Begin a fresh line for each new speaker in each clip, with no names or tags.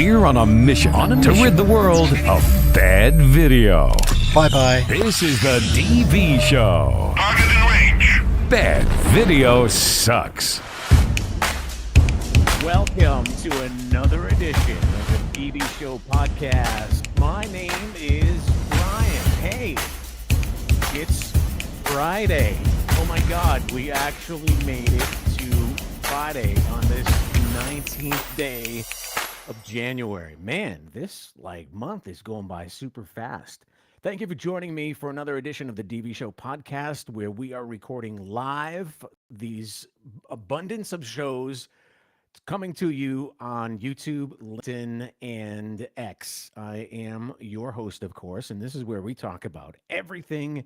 We're on a mission to rid the world of bad video.
Bye-bye.
This is the DV Show.
Target in range.
Bad video sucks.
Welcome to another edition of the DV Show podcast. My name is Brian. Hey, it's Friday. Oh my God, we actually made it to Friday on this 19th day of January. Man, this month is going by super fast. Thank you for joining me for another edition of the DV Show podcast, where we are recording live these abundance of shows coming to you on YouTube, LinkedIn, and X. I am your host, of course, and this is where we talk about everything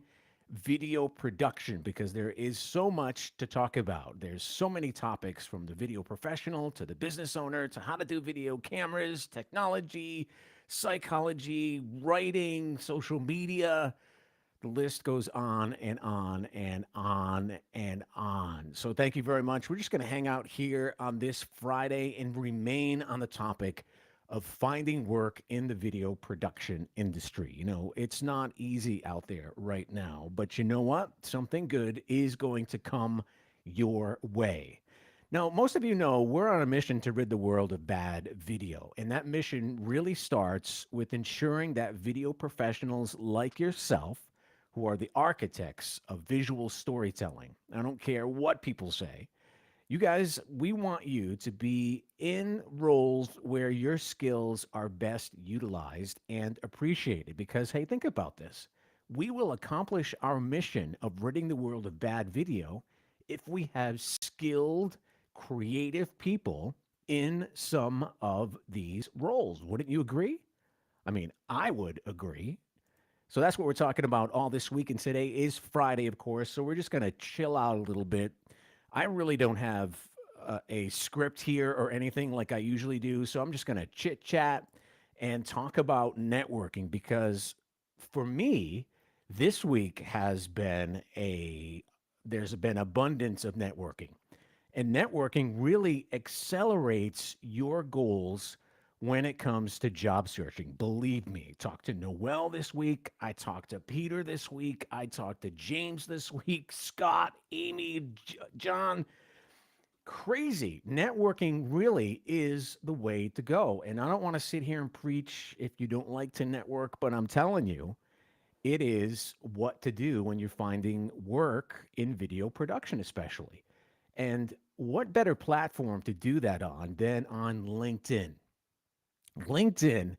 video production, because there is so much to talk about. There's so many topics, from the video professional to the business owner to how to do video cameras, technology, psychology, writing, social media. The list goes on and on and on and on. So thank you very much. We're just going to hang out here on this Friday and remain on the topic of finding work in the video production industry. You know, it's not easy out there right now, but you know what? Something good is going to come your way. Now, most of you know we're on a mission to rid the world of bad video, and that mission really starts with ensuring that video professionals like yourself, who are the architects of visual storytelling, I don't care what people say, you guys, we want you to be in roles where your skills are best utilized and appreciated. Because, hey, think about this. We will accomplish our mission of ridding the world of bad video if we have skilled, creative people in some of these roles. Wouldn't you agree? I mean, I would agree. So that's what we're talking about all this week. And today is Friday, of course. So we're just going to chill out a little bit. I really don't have a script here or anything like I usually do. So I'm just going to chit chat and talk about networking, because for me, this week has been there's been abundance of networking, and networking really accelerates your goals when it comes to job searching. Believe me, talked to Noel this week. I talked to Peter this week. I talked to James this week, Scott, Amy, John. Crazy. Networking really is the way to go. And I don't want to sit here and preach if you don't like to network, but I'm telling you, it is what to do when you're finding work in video production, especially. And what better platform to do that on than on LinkedIn? LinkedIn,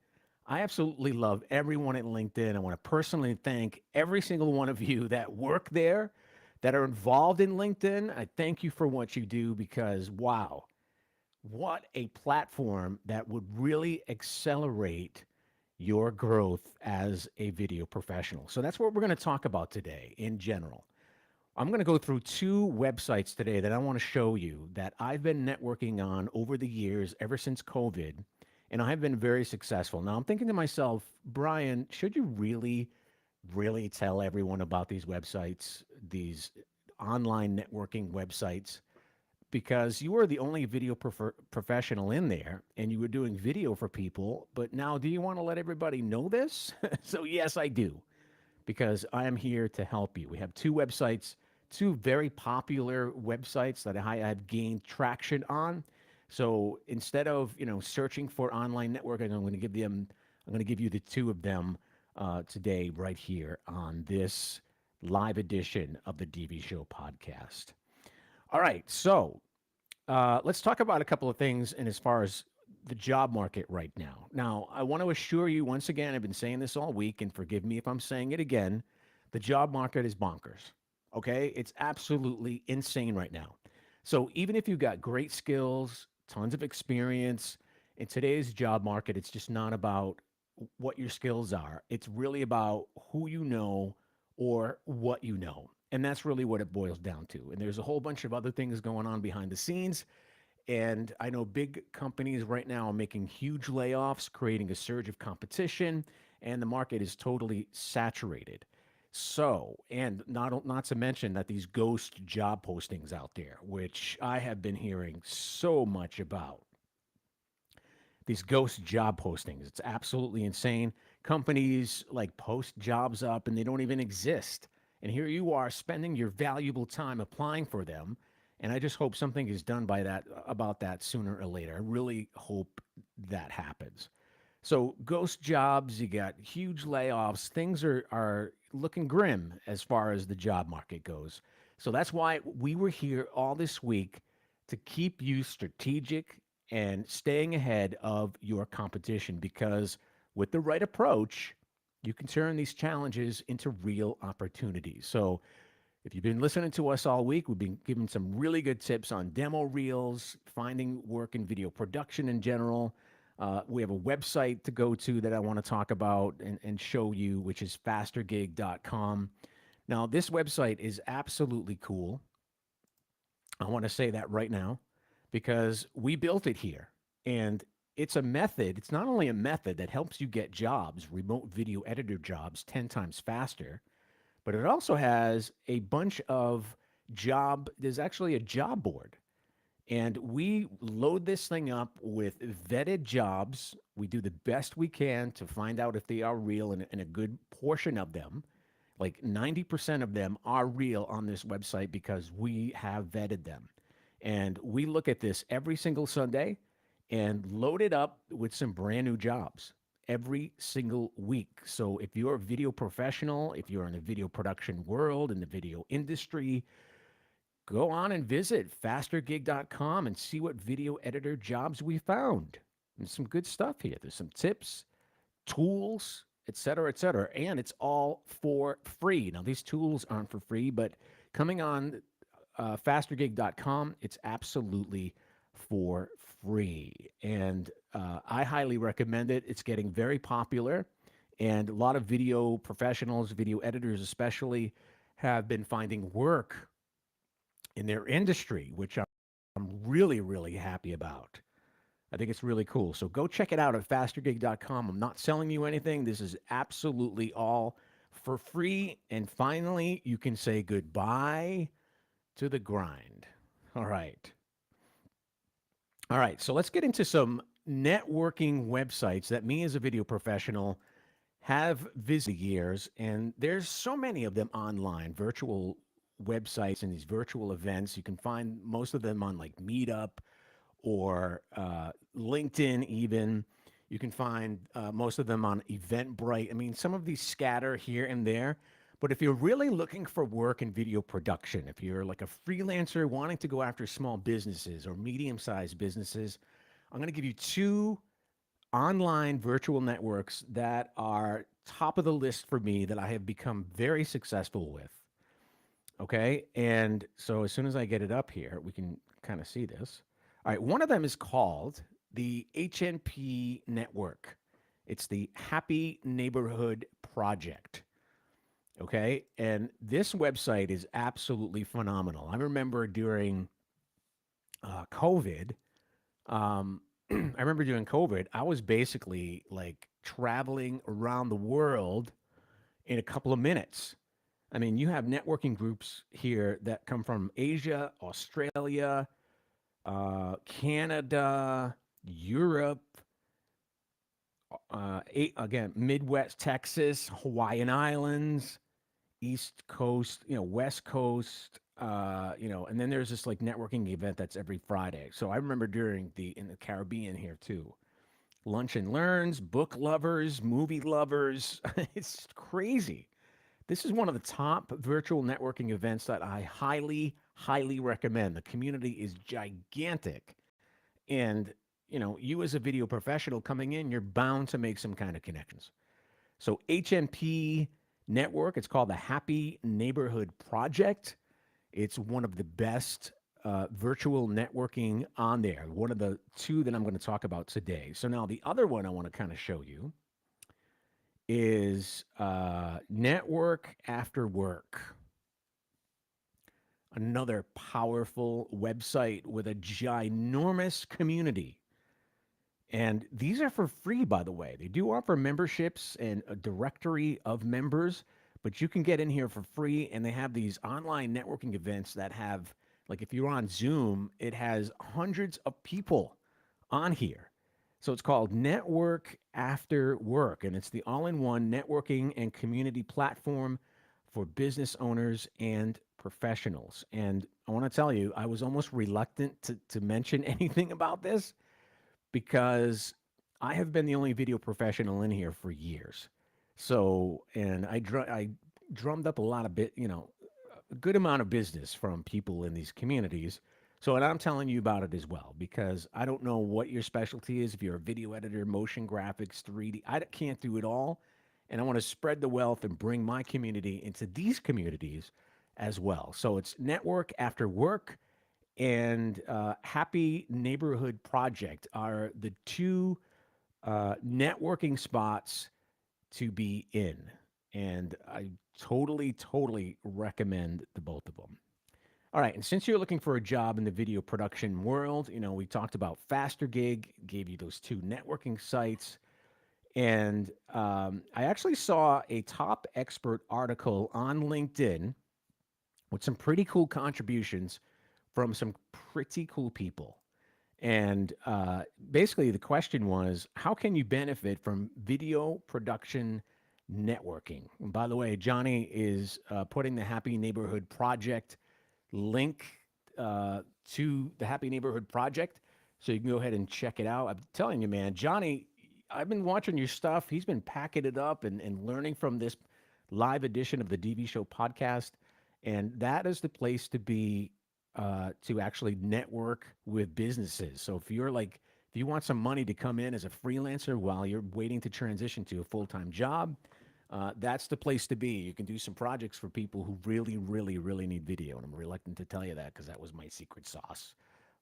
I absolutely love everyone at LinkedIn. I want to personally thank every single one of you that work there, that are involved in LinkedIn. I thank you for what you do, because, wow, what a platform that would really accelerate your growth as a video professional. So that's what we're going to talk about today in general. I'm going to go through two websites today that I want to show you that I've been networking on over the years, ever since COVID. And I've been very successful. Now I'm thinking to myself, Brian, should you really tell everyone about these websites, these online networking websites? Because you were the only video professional in there, and you were doing video for people. But now, do you want to let everybody know this? So yes, I do, because I am here to help you. We have two websites, two very popular websites that I have gained traction on. So instead of, searching for online networking, I'm going to give you the two of them today, right here on this live edition of the DV Show podcast. All right, so let's talk about a couple of things in as far as the job market right now. Now, I want to assure you once again, I've been saying this all week, and forgive me if I'm saying it again, the job market is bonkers. Okay, it's absolutely insane right now. So even if you've got great skills, tons of experience, in today's job market, it's just not about what your skills are. It's really about who you know or what you know. And that's really what it boils down to. And there's a whole bunch of other things going on behind the scenes. And I know big companies right now are making huge layoffs, creating a surge of competition, and the market is totally saturated. So, and not to mention that these ghost job postings out there, which I have been hearing so much about. these ghost job postings. It's absolutely insane. Companies like post jobs up and they don't even exist. And here you are spending your valuable time applying for them. And I just hope something is done by that about that sooner or later. I really hope that happens. So ghost jobs, you got huge layoffs. Things are looking grim as far as the job market goes. So that's why we were here all this week to keep you strategic and staying ahead of your competition because with the right approach, you can turn these challenges into real opportunities. So if you've been listening to us all week, we've been giving some really good tips on demo reels, finding work in video production in general. We have a website to go to that I want to talk about and show you, which is fastergig.com. Now, this website is absolutely cool. I want to say that right now because we built it here. And it's a method. It's not only a method that helps you get jobs, remote video editor jobs, 10 times faster, but it also has a bunch of there's actually a job board. And we load this thing up with vetted jobs. We do the best we can to find out if they are real, and a good portion of them, like 90% of them, are real on this website because we have vetted them. And we look at this every single Sunday and load it up with some brand new jobs every single week. So if you're a video professional, if you're in the video production world, in the video industry, go on and visit fastergig.com and see what video editor jobs we found. There's some good stuff here. There's some tips, tools, et cetera, et cetera. And it's all for free. Now, these tools aren't for free, but coming on fastergig.com, it's absolutely for free. And I highly recommend it. It's getting very popular. And a lot of video professionals, video editors especially, have been finding work in their industry, which I'm really, really happy about. I think it's really cool. So go check it out at fastergig.com. I'm not selling you anything. This is absolutely all for free. And finally, you can say goodbye to the grind. All right. All right. So let's get into some networking websites that me as a video professional have visited years. And there's so many of them online, virtual websites and these virtual events. You can find most of them on like Meetup or LinkedIn even. You can find most of them on Eventbrite. I mean, some of these scatter here and there. But if you're really looking for work in video production, if you're like a freelancer wanting to go after small businesses or medium-sized businesses, I'm going to give you two online virtual networks that are top of the list for me that I have become very successful with. Okay. And so as soon as I get it up here, we can kind of see this. All right. One of them is called the HNP Network. It's the Happy Neighborhood Project. Okay. And this website is absolutely phenomenal. I remember during COVID, I remember during COVID, I was basically like traveling around the world in a couple of minutes. I mean, you have networking groups here that come from Asia, Australia, Canada, Europe, again, Midwest, Texas, Hawaiian Islands, East Coast, West Coast, and then there's this like networking event that's every Friday. So I remember in the Caribbean here too. Lunch and Learns, book lovers, movie lovers. It's crazy. This is one of the top virtual networking events that I highly, highly recommend. The community is gigantic. And, you as a video professional coming in, you're bound to make some kind of connections. So HNP Network, it's called the Happy Neighborhood Project. It's one of the best virtual networking on there. One of the two that I'm going to talk about today. So now the other one I want to kind of show you is Network After Work. Another powerful website with a ginormous community. And these are for free, by the way. They do offer memberships and a directory of members, but you can get in here for free. And they have these online networking events that have, like if you're on Zoom, it has hundreds of people on here. So it's called Network After Work, and it's the all in one networking and community platform for business owners and professionals. And I want to tell you, I was almost reluctant to mention anything about this because I have been the only video professional in here for years. So, and I drummed up a lot of a good amount of business from people in these communities. So, and I'm telling you about it as well because I don't know what your specialty is. If you're a video editor, motion graphics, 3D, can't do it all. And I want to spread the wealth and bring my community into these communities as well. So it's Network After Work and Happy Neighborhood Project are the two networking spots to be in. And I totally recommend the both of them. All right. And since you're looking for a job in the video production world, we talked about Faster Gig, gave you those two networking sites. And I actually saw a top expert article on LinkedIn with some pretty cool contributions from some pretty cool people. And basically, the question was, how can you benefit from video production networking? And by the way, Johnny is putting the Happy Neighborhood Project link to the Happy Neighborhood Project. So you can go ahead and check it out. I'm telling you, man, Johnny, I've been watching your stuff. He's been packing it up and learning from this live edition of the DV Show podcast. And that is the place to be to actually network with businesses. So if you want some money to come in as a freelancer while you're waiting to transition to a full-time job, that's the place to be. You can do some projects for people who really need video. And I'm reluctant to tell you that because that was my secret sauce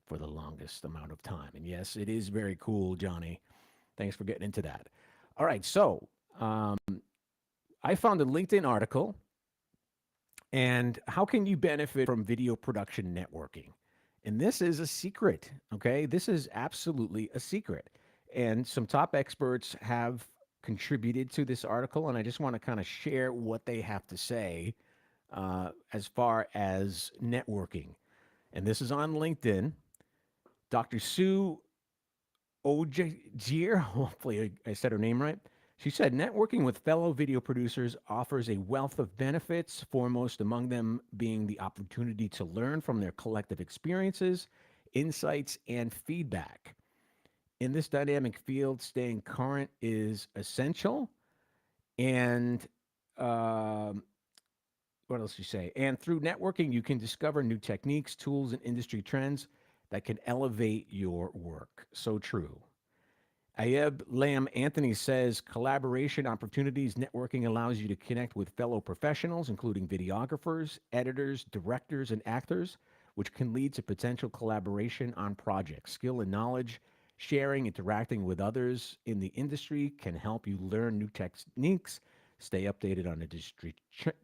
for the longest amount of time. And yes, it is very cool, Johnny. Thanks for getting into that. All right, so I found a LinkedIn article. And how can you benefit from video production networking? And this is a secret, okay? This is absolutely a secret. And some top experts have contributed to this article, and I just want to kind of share what they have to say as far as networking. And this is on LinkedIn. Dr. Sue Ogier, hopefully I said her name right. She said, networking with fellow video producers offers a wealth of benefits, foremost among them being the opportunity to learn from their collective experiences, insights, and feedback. In this dynamic field, staying current is essential. And what else do you say? And through networking, you can discover new techniques, tools, and industry trends that can elevate your work. So true. Ayeb Lamb Anthony says collaboration opportunities. Networking allows you to connect with fellow professionals, including videographers, editors, directors, and actors, which can lead to potential collaboration on projects. Skill and knowledge sharing, interacting with others in the industry can help you learn new techniques, stay updated on industry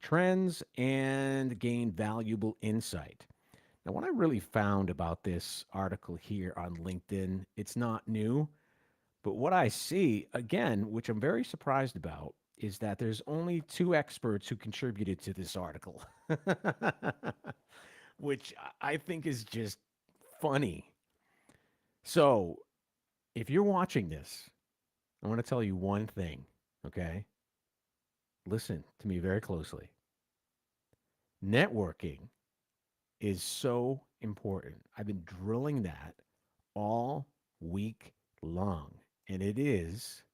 trends, and gain valuable insight. Now, what I really found about this article here on LinkedIn, it's not new. But what I see, again, which I'm very surprised about, is that there's only two experts who contributed to this article, which I think is just funny. So if you're watching this, I want to tell you one thing, okay? Listen to me very closely. Networking is so important. I've been drilling that all week long. And it is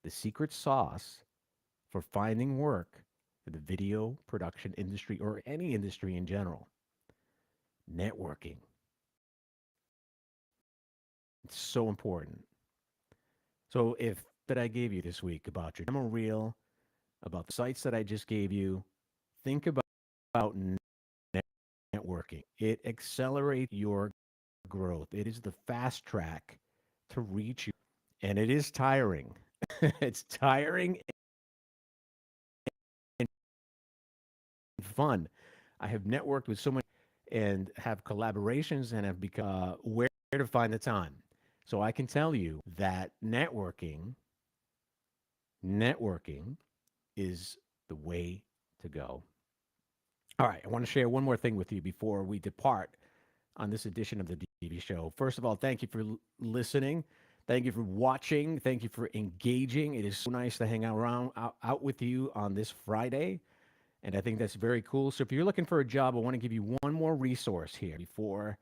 the secret sauce for finding work in the video production industry or any industry in general. Networking. It's so important. So if that I gave you this week about your demo reel, about the sites that I just gave you, think about networking. It accelerates your growth. It is the fast track to reach you. And it is tiring. It's tiring and fun. I have networked with so many and have collaborations and have become where to find the time. So I can tell you that networking is the way to go. All right, I want to share one more thing with you before we depart on this edition of the DV Show. First of all, thank you for listening. Thank you for watching. Thank you for engaging. It is so nice to hang out with you on this Friday. And I think that's very cool. So if you're looking for a job, I want to give you one more resource here before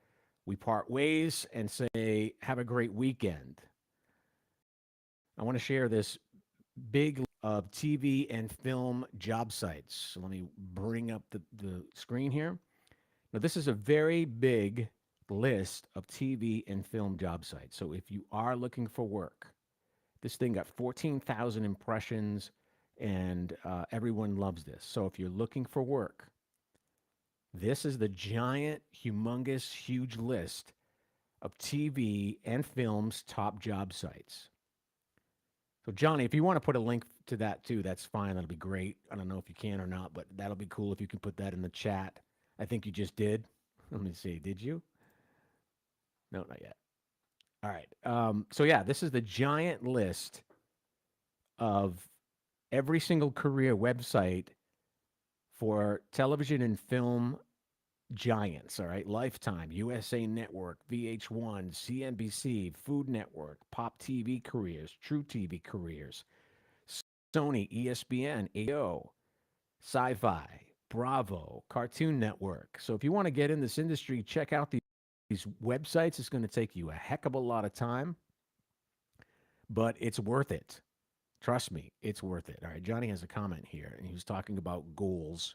we part ways and say, have a great weekend. I want to share this big of TV and film job sites. So let me bring up the screen here. Now, this is a very big list of TV and film job sites. So if you are looking for work, this thing got 14,000 impressions, and everyone loves this. So if you're looking for work, this is the giant, humongous, huge list of TV and film's top job sites. So, Johnny, if you want to put a link to that too, that's fine. That'll be great. I don't know if you can or not, but that'll be cool if you can put that in the chat. I think you just did. Let me see. Did you? No, not yet. All right. So, yeah, this is the giant list of every single career website for television and film giants. All right. Lifetime, USA Network, VH1, CNBC, Food Network, Pop TV Careers, True TV Careers, Sony, ESPN, AO, Sci Fi, Bravo, Cartoon Network. So if you want to get in this industry, check out these websites. It's going to take you a heck of a lot of time, but it's worth it. Trust me, it's worth it. All right. Johnny has a comment here, and he was talking about goals.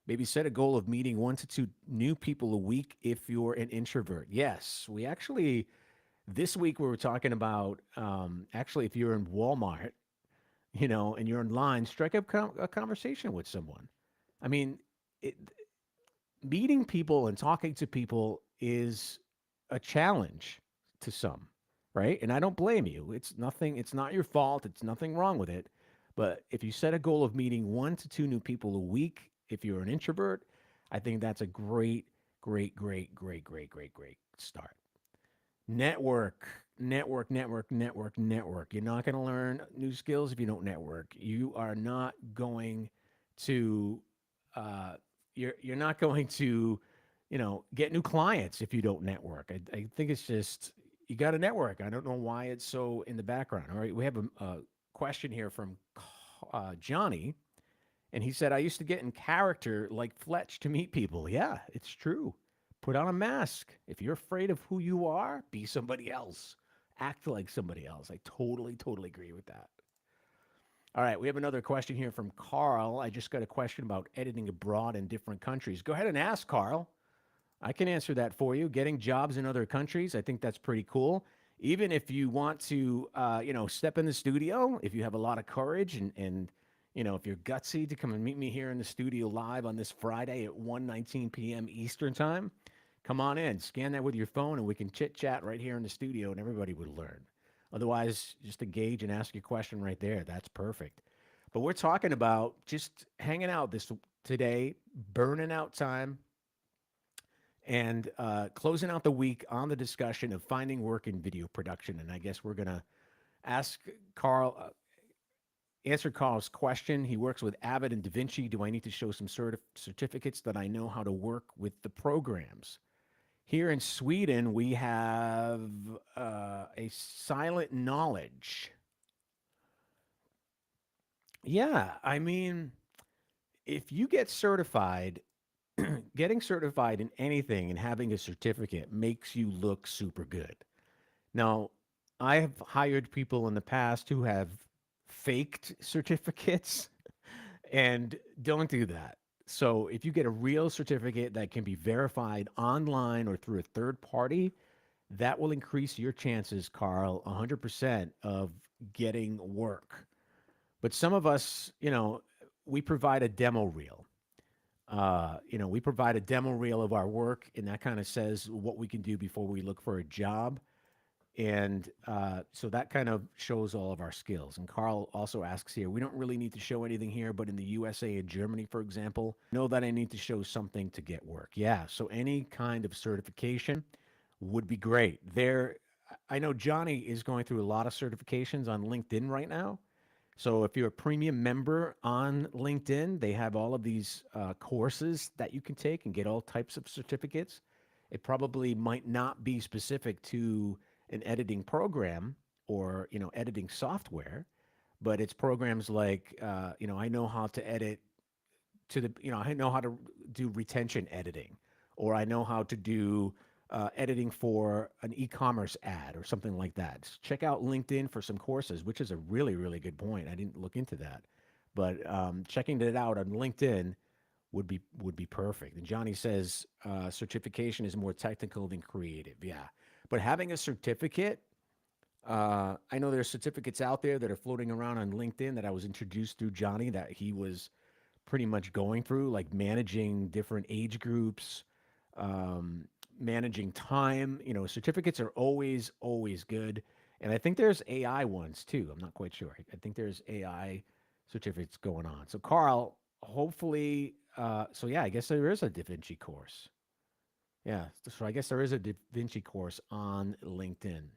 Maybe set a goal of meeting 1 to 2 new people a week if you're an introvert. Yes, we actually, this week we were talking about, actually, if you're in Walmart, and you're in line, strike up a conversation with someone. I mean, it, meeting people and talking to people is a challenge to some, right? And I don't blame you. It's not your fault. It's nothing wrong with it. But if you set a goal of meeting 1 to 2 new people a week, if you're an introvert, I think that's a great, great, great, great, great, great, great start. Network, network, network, network, network. You're not going to learn new skills if you don't network. You are not going to, you're not going to, get new clients if you don't network. I think it's just you got to network. I don't know why it's so in the background. All right, we have a question here from Johnny. And he said, I used to get in character like Fletch to meet people. Yeah, it's true. Put on a mask. If you're afraid of who you are, be somebody else. Act like somebody else. I totally, totally agree with that. All right, we have another question here from Carl. I just got a question about editing abroad in different countries. Go ahead and ask, Carl. I can answer that for you. Getting jobs in other countries, I think that's pretty cool. Even if you want to, step in the studio, if you have a lot of courage and if you're gutsy to come and meet me here in the studio live on this Friday at 1:19 p.m. Eastern time, come on in, scan that with your phone, and we can chit chat right here in the studio, and everybody would learn. Otherwise, just engage and ask your question right there. That's perfect. But we're talking about just hanging out today, burning out time, and closing out the week on the discussion of finding work in video production. And I guess we're gonna ask Carl. Answer Carl's question. He works with Avid and DaVinci. Do I need to show some certificates that I know how to work with the programs? Here in Sweden, we have a silent knowledge. Yeah, I mean, if you get certified, getting certified in anything and having a certificate makes you look super good. Now, I have hired people in the past who have faked certificates and don't do that. So if you get a real certificate that can be verified online or through a third party, that will increase your chances, Carl, 100% of getting work. But some of us, we provide a demo reel. We provide a demo reel of our work, and that kind of says what we can do before we look for a job. And so that kind of shows all of our skills. And Carl also asks here, we don't really need to show anything here, but in the USA and Germany, for example, know that I need to show something to get work. Yeah, so any kind of certification would be great. I know Johnny is going through a lot of certifications on LinkedIn right now. So if you're a premium member on LinkedIn, they have all of these courses that you can take and get all types of certificates. It probably might not be specific to an editing program
or editing software, but it's programs like I know how to edit I know how to do retention editing, or I know how to do editing for an e-commerce ad or something like that. Check out LinkedIn for some courses, which is a really, really good point. I didn't look into that, but checking it out on LinkedIn would be perfect. And Johnny says certification is more technical than creative. Yeah, but having a certificate, I know there's certificates out there that are floating around on LinkedIn that I was introduced through Johnny that he was pretty much going through, like managing different age groups, managing time. Certificates are always, always good. And I think there's AI ones too. I'm not quite sure. I think there's AI certificates going on. So, Carl, hopefully, so yeah, I guess there is a Da Vinci course. Yeah, so I guess there is a Da Vinci course on LinkedIn.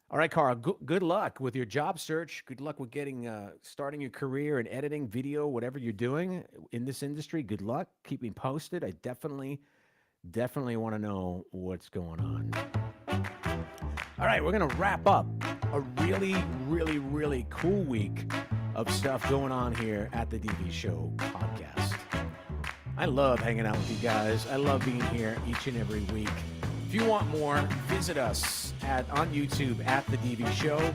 All right, Carl, good luck with your job search. Good luck with getting starting your career in editing, video, whatever you're doing in this industry. Good luck. Keep me posted. I definitely want to know what's going on. All right, we're going to wrap up a really, really, really cool week of stuff going on here at the DV Show podcast. I love hanging out with you guys. I love being here each and every week. If you want more, visit us on YouTube at The DV Show.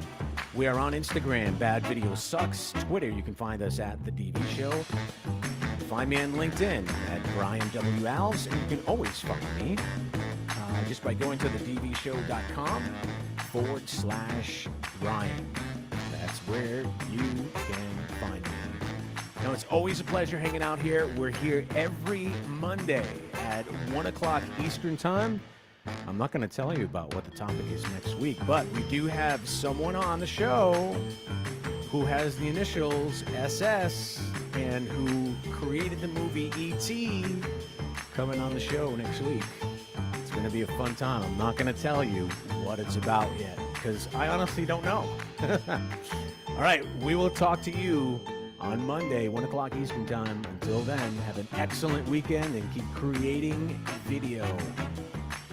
We are on Instagram, Bad Video Sucks. Twitter, you can find us at The DV Show. Find me on LinkedIn at Brian W. Alves, and you can always find me just by going to thedvshow.com/Brian. That's where you can find me. Now, it's always a pleasure hanging out here. We're here every Monday at 1 o'clock Eastern Time. I'm not going to tell you about what the topic is next week, but we do have someone on the show who has the initials SS and who created the movie E.T. coming on the show next week. It's going to be a fun time. I'm not going to tell you what it's about yet because I honestly don't know. All right, we will talk to you on Monday, 1 o'clock Eastern Time. Until then, have an excellent weekend and keep creating video.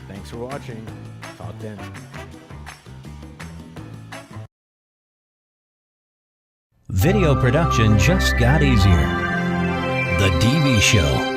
Thanks for watching. Talk then.
Video production just got easier. The DV Show.